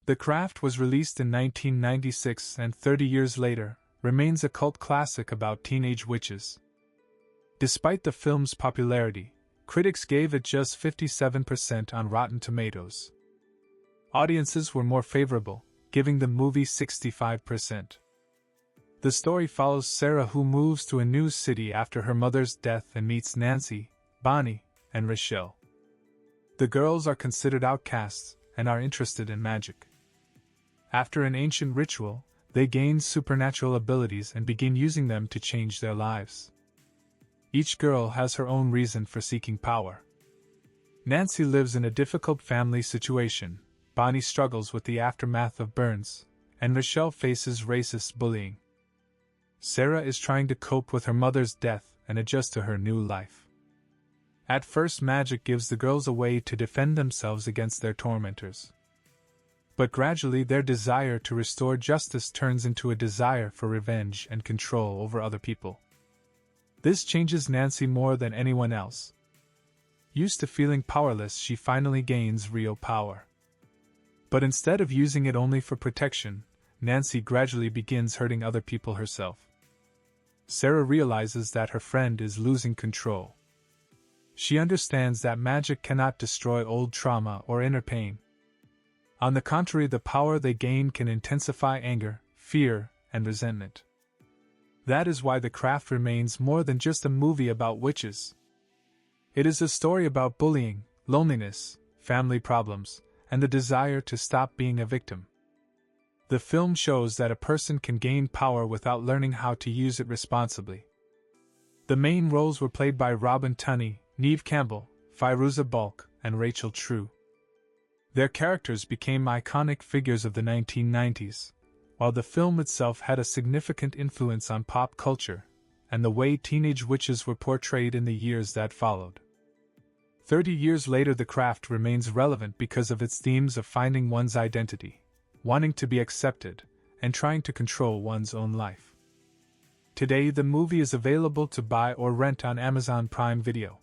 The Craft was released in 1996 and 30 years later, remains a cult classic about teenage witches. Despite the film's popularity, critics gave it just 57% on Rotten Tomatoes. Audiences were more favorable, giving the movie 65%. The story follows Sarah, who moves to a new city after her mother's death and meets Nancy, Bonnie, and Rochelle. The girls are considered outcasts and are interested in magic. After an ancient ritual, they gain supernatural abilities and begin using them to change their lives. Each girl has her own reason for seeking power. Nancy lives in a difficult family situation, Bonnie struggles with the aftermath of burns, and Rochelle faces racist bullying. Sarah is trying to cope with her mother's death and adjust to her new life. At first, magic gives the girls a way to defend themselves against their tormentors. But gradually their desire to restore justice turns into a desire for revenge and control over other people. This changes Nancy more than anyone else. Used to feeling powerless, she finally gains real power. But instead of using it only for protection, Nancy gradually begins hurting other people herself. Sarah realizes that her friend is losing control. She understands that magic cannot destroy old trauma or inner pain. On the contrary, the power they gain can intensify anger, fear, and resentment. That is why The Craft remains more than just a movie about witches. It is a story about bullying, loneliness, family problems, and the desire to stop being a victim. The film shows that a person can gain power without learning how to use it responsibly. The main roles were played by Robin Tunney, Neve Campbell, Fairuza Balk, and Rachel True. Their characters became iconic figures of the 1990s, while the film itself had a significant influence on pop culture and the way teenage witches were portrayed in the years that followed. 30 years later, The Craft remains relevant because of its themes of finding one's identity, wanting to be accepted, and trying to control one's own life. Today, the movie is available to buy or rent on Amazon Prime Video.